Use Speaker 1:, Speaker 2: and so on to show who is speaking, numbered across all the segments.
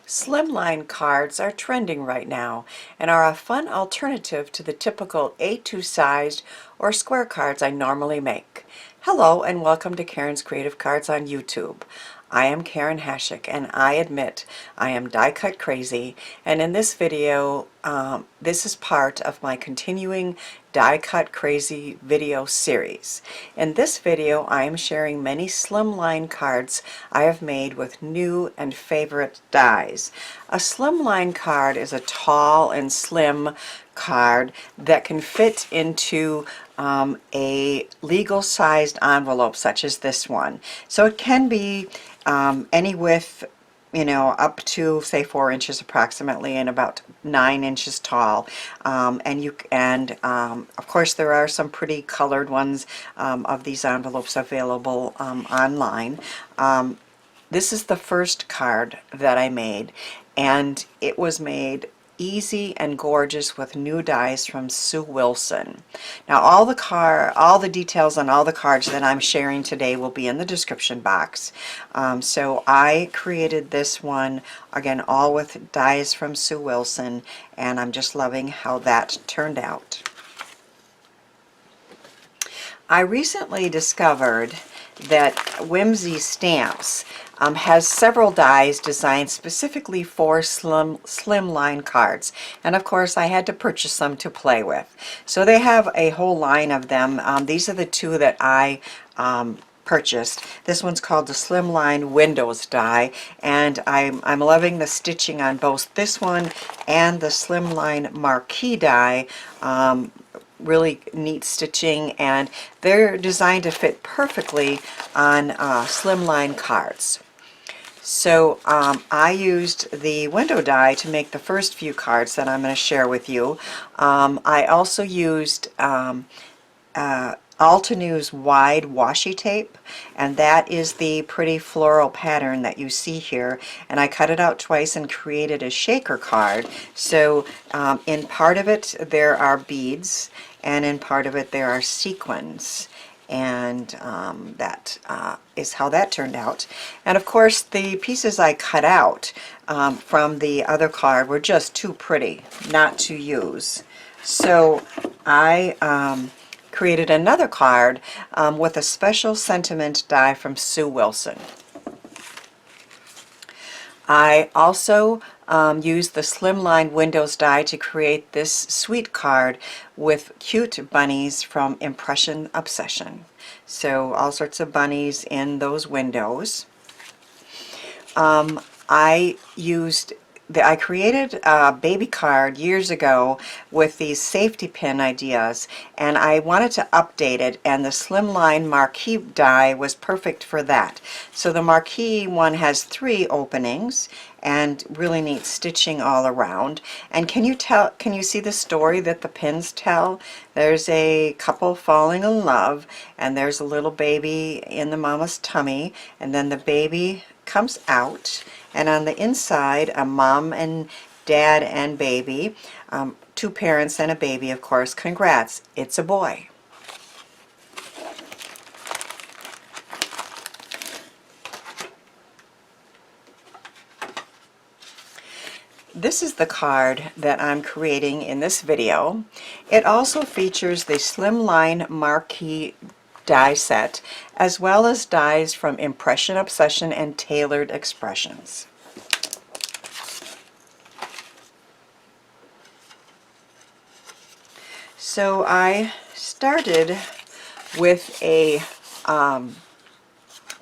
Speaker 1: Slimline cards are trending right now and are a fun alternative to the typical A2 sized or square cards I normally make. Hello and welcome to Karen's Creative Cards on YouTube. I am Karen Hashik and I admit I am die cut crazy, and in this video this is part of my continuing die cut crazy video series. In this video I am sharing many slimline cards I have made with new and favorite dies. A slimline card is a tall and slim card that can fit into a legal sized envelope such as this one. So it can be any width, you know, up to say 4 inches approximately and about 9 inches tall. And of course there are some pretty colored ones of these envelopes available online. This is the first card that I made, and it was made easy and gorgeous with new dies from Sue Wilson. Now all the details on all the cards that I'm sharing today will be in the description box. So I created this one again all with dies from Sue Wilson, and I'm just loving how that turned out. I recently discovered that Whimsy Stamps has several dies designed specifically for slimline cards, and of course I had to purchase some to play with. So they have a whole line of them. These are the two that I purchased. This one's called the Slimline Windows die, and I'm loving the stitching on both this one and the Slimline Marquee die. Really neat stitching, and they're designed to fit perfectly on slimline cards. So I used the window die to make the first few cards that I'm going to share with you. I also used Altenews wide washi tape, and that is the pretty floral pattern that you see here, and I cut it out twice and created a shaker card. So in part of it there are beads, and in part of it there are sequins, and that is how that turned out. And of course the pieces I cut out from the other card were just too pretty not to use. So I created another card with a special sentiment die from Sue Wilson. I also used the Slimline Windows die to create this sweet card with cute bunnies from Impression Obsession. So all sorts of bunnies in those windows. I created a baby card years ago with these safety pin ideas, and I wanted to update it, and the Slimline Marquee die was perfect for that. So the Marquee one has 3 openings and really neat stitching all around. And can you see the story that the pins tell? There's a couple falling in love, and there's a little baby in the mama's tummy, and then the baby comes out, and on the inside a mom and dad and baby, 2 parents and a baby, of course. Congrats, it's a boy. This is the card that I'm creating in this video. It also features the Slimline Marquee die set, as well as dies from Impression Obsession and Tailored Expressions. So I started with a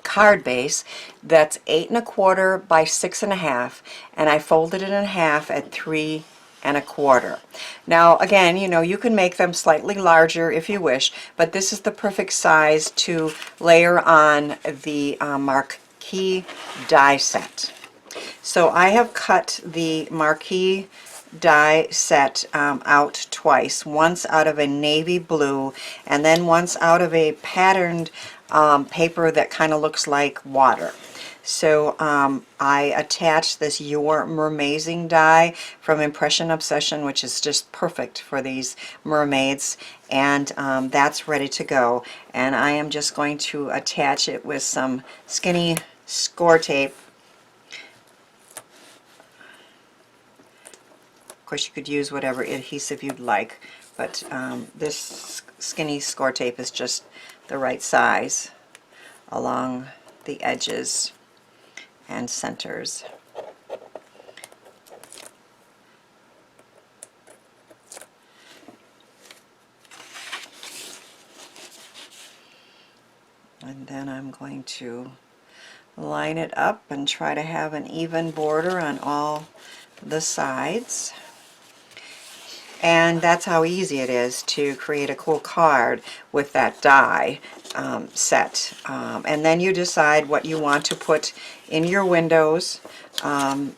Speaker 1: card base that's 8 1/4 by 6 1/2, and I folded it in half at 3 1/4. Now again, you know, you can make them slightly larger if you wish, but this is the perfect size to layer on the Marquee die set. So I have cut the Marquee die set out twice, once out of a navy blue and then once out of a patterned paper that kind of looks like water. So I attached this Your Mermazing die from Impression Obsession, which is just perfect for these mermaids, and that's ready to go. And I am just going to attach it with some skinny score tape Of course, you could use whatever adhesive you'd like, but this skinny score tape is just the right size along the edges and centers. And then I'm going to line it up and try to have an even border on all the sides. And that's how easy it is to create a cool card with that die set. And then you decide what you want to put in your windows. And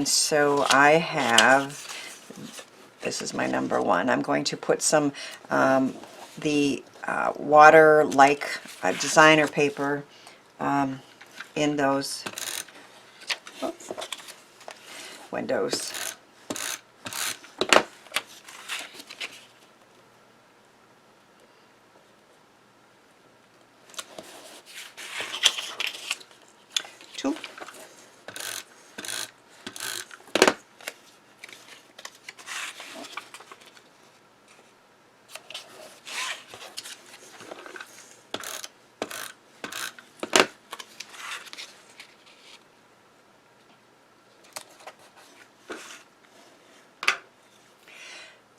Speaker 1: so I have, this is my number one. I'm going to put some the water-like designer paper in those windows. Two.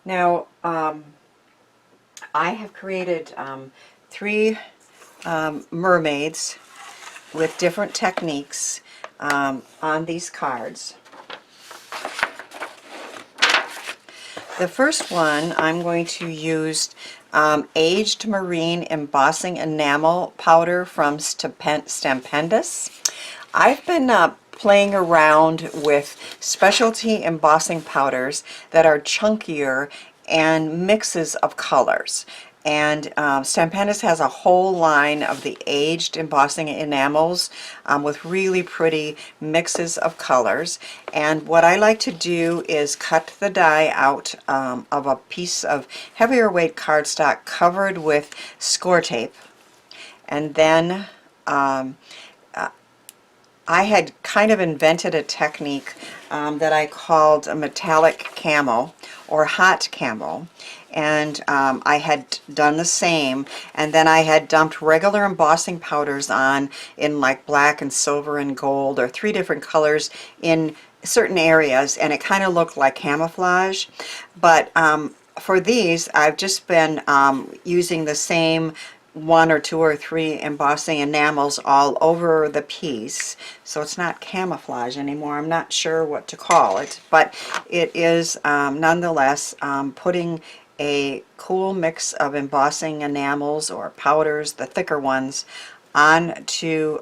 Speaker 1: Now, I have created 3 mermaids with different techniques on these cards. The first one, I'm going to use aged marine embossing enamel powder from Stupendous. I've been playing around with specialty embossing powders that are chunkier and mixes of colors. And Stupendous has a whole line of the aged embossing enamels with really pretty mixes of colors. And what I like to do is cut the die out of a piece of heavier weight cardstock covered with score tape. And then I had kind of invented a technique that I called a metallic camo or hot camo, and I had done the same, and then I had dumped regular embossing powders on in like black and silver and gold, or 3 different colors in certain areas, and it kind of looked like camouflage. But for these, I've just been using the same 1 or 2 or 3 embossing enamels all over the piece, so it's not camouflage anymore. I'm not sure what to call it, but it is nonetheless putting a cool mix of embossing enamels or powders, the thicker ones, onto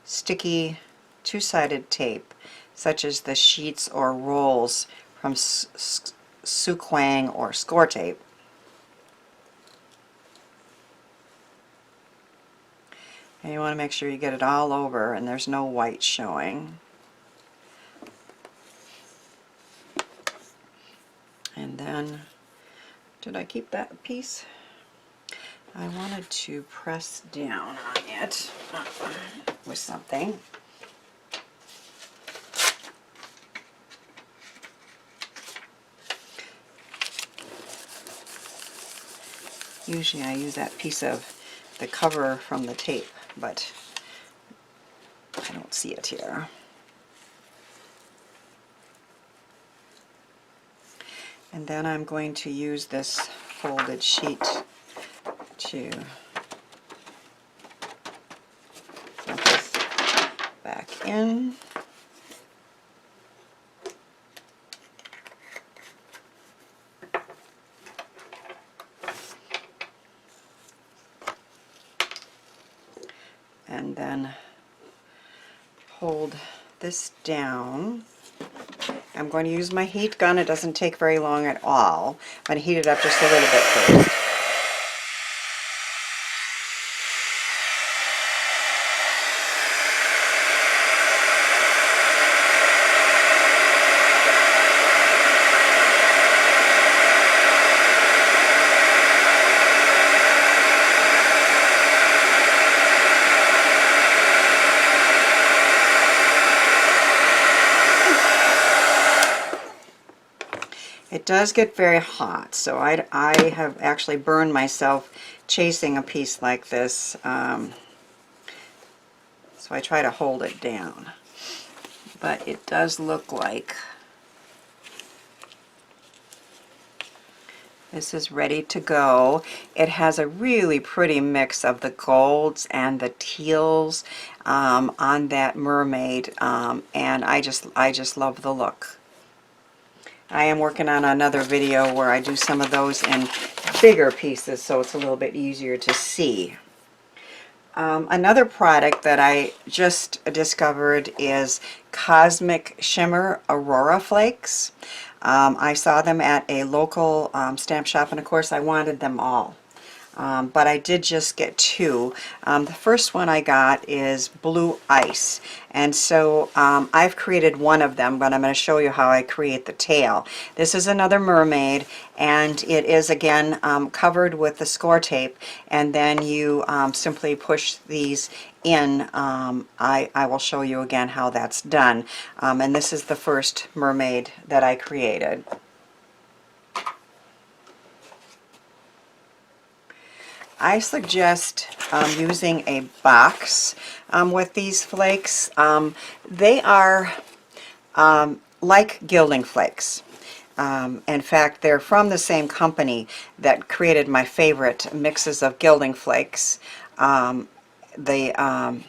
Speaker 1: sticky 2-sided tape, such as the sheets or rolls from Suquang or score tape. And you want to make sure you get it all over and there's no white showing. And then, did I keep that piece? I wanted to press down on it with something. Usually I use that piece of the cover from the tape, but I don't see it here. And then I'm going to use this folded sheet to put this back in. And then hold this down. I'm going to use my heat gun. It doesn't take very long at all. I'm going to heat it up just a little bit first. does get very hot, so I have actually burned myself chasing a piece like this, so I try to hold it down. But it does look like this is ready to go. It has a really pretty mix of the golds and the teals on that mermaid, and I just love the look. I am working on another video where I do some of those in bigger pieces, so it's a little bit easier to see. Another product that I just discovered is Cosmic Shimmer Aurora Flakes. I saw them at a local stamp shop, and of course I wanted them all. But I did just get two. The first one I got is Blue Ice, and so I've created one of them, but I'm going to show you how I create the tail. This is another mermaid, and it is again covered with the score tape, and then you simply push these in. I will show you again how that's done, and this is the first mermaid that I created. I suggest using a box with these flakes. They are like gilding flakes. In fact, they're from the same company that created my favorite mixes of gilding flakes, the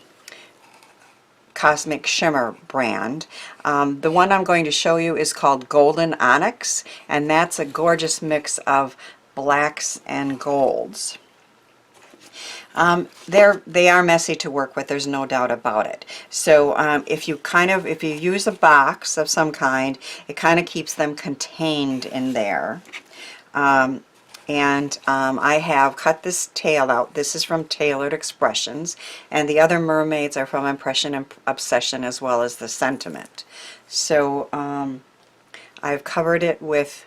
Speaker 1: Cosmic Shimmer brand. The one I'm going to show you is called Golden Onyx, and that's a gorgeous mix of blacks and golds. They are messy to work with, there's no doubt about it. So if you use a box of some kind, it kind of keeps them contained in there. I have cut this tail out. This is from Tailored Expressions, and the other mermaids are from Impression and Obsession, as well as the Sentiment. So I've covered it with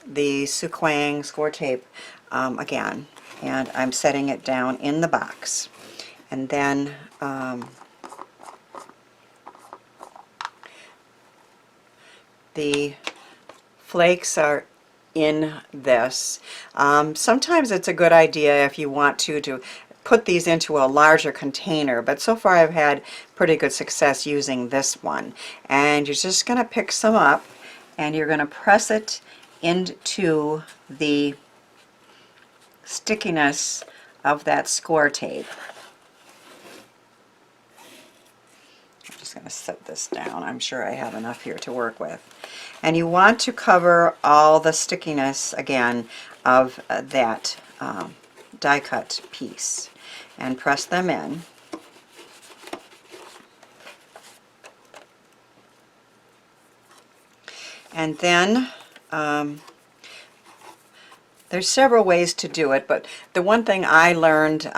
Speaker 1: the Suquang score tape again, and I'm setting it down in the box. And then the flakes are in this. Sometimes it's a good idea if you want to put these into a larger container, but so far I've had pretty good success using this one. And you're just going to pick some up, and you're going to press it into the stickiness of that score tape. I'm just going to set this down. I'm sure I have enough here to work with. And you want to cover all the stickiness again of that die cut piece, and press them in. And then there's several ways to do it, but the one thing I learned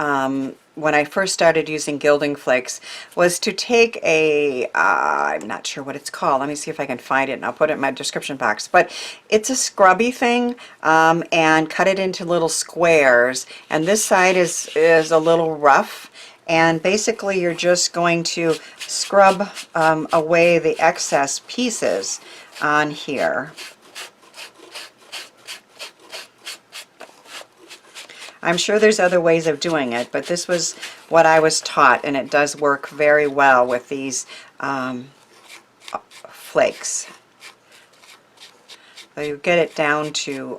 Speaker 1: when I first started using gilding flakes was to take a, I'm not sure what it's called, let me see if I can find it and I'll put it in my description box, but it's a scrubby thing, and cut it into little squares, and this side is a little rough, and basically you're just going to scrub away the excess pieces on here. I'm sure there's other ways of doing it, but this was what I was taught, and it does work very well with these flakes. So you get it down to,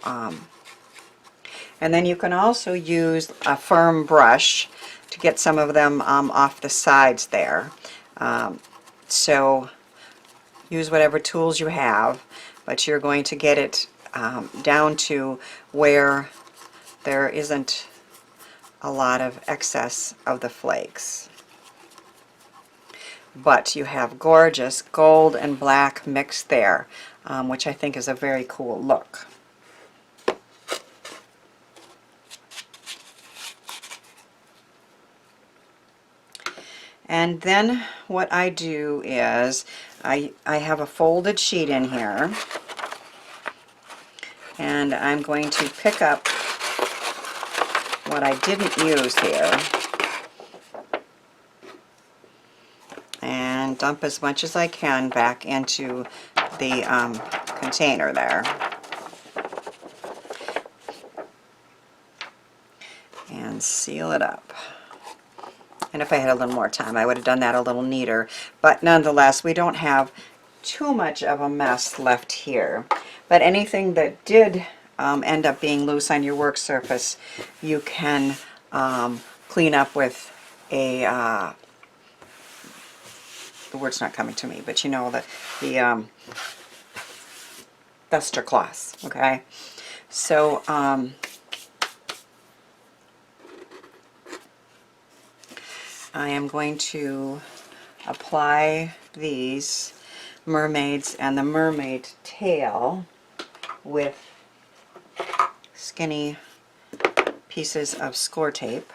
Speaker 1: and then you can also use a firm brush to get some of them off the sides there. So use whatever tools you have, but you're going to get it down to where there isn't a lot of excess of the flakes. But you have gorgeous gold and black mixed there, which I think is a very cool look. And then what I do is I have a folded sheet in here, and I'm going to pick up what I didn't use here and dump as much as I can back into the container there. and seal it up. And if I had a little more time, I would have done that a little neater. But nonetheless, we don't have too much of a mess left here. But anything that did end up being loose on your work surface, you can clean up with a, the word's not coming to me, but you know, the duster cloths, okay? So, I am going to apply these mermaids and the mermaid tail with skinny pieces of score tape.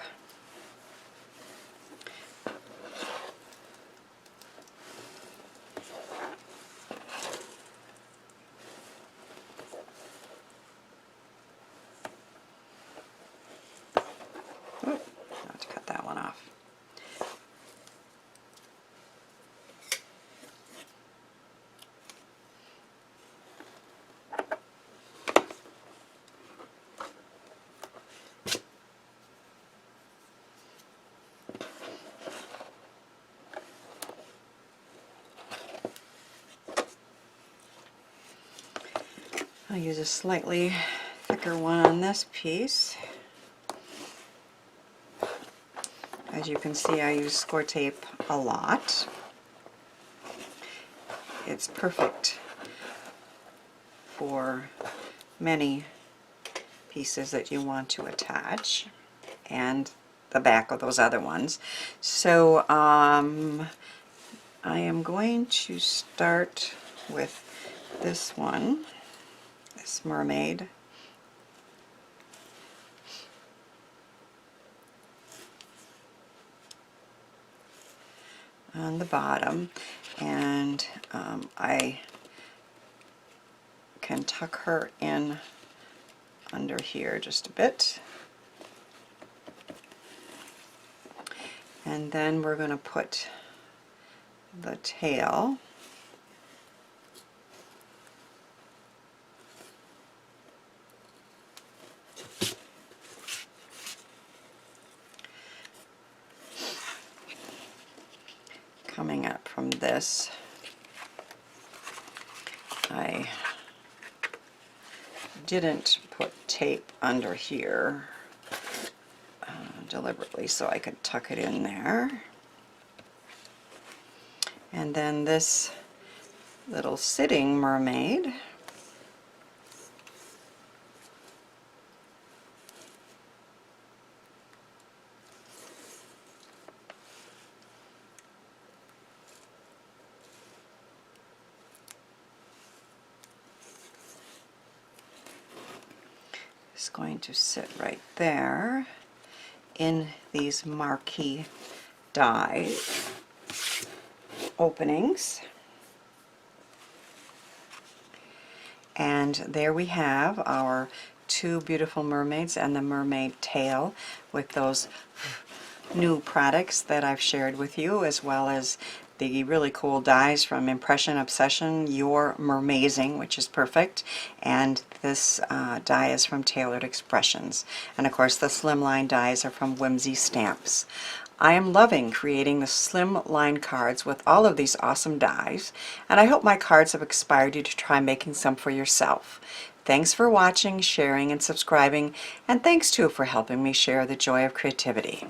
Speaker 1: Oop, I have to cut that one off. I'll use a slightly thicker one on this piece. As you can see, I use score tape a lot. It's perfect for many pieces that you want to attach, and the back of those other ones. So I am going to start with this one, this mermaid. On the bottom, and I can tuck her in under here just a bit, and then we're going to put the tail coming up from this. I didn't put tape under here deliberately so I could tuck it in there. And then this little sitting mermaid, is going to sit right there in these marquee die openings. And there we have our two beautiful mermaids and the mermaid tail with those new products that I've shared with you, as well as the really cool dies from Impression Obsession, Your Mermazing, which is perfect, and this die is from Tailored Expressions. And of course the Slimline dies are from Whimsy Stamps. I am loving creating the Slimline cards with all of these awesome dies, and I hope my cards have inspired you to try making some for yourself. Thanks for watching, sharing, and subscribing, and thanks too for helping me share the joy of creativity.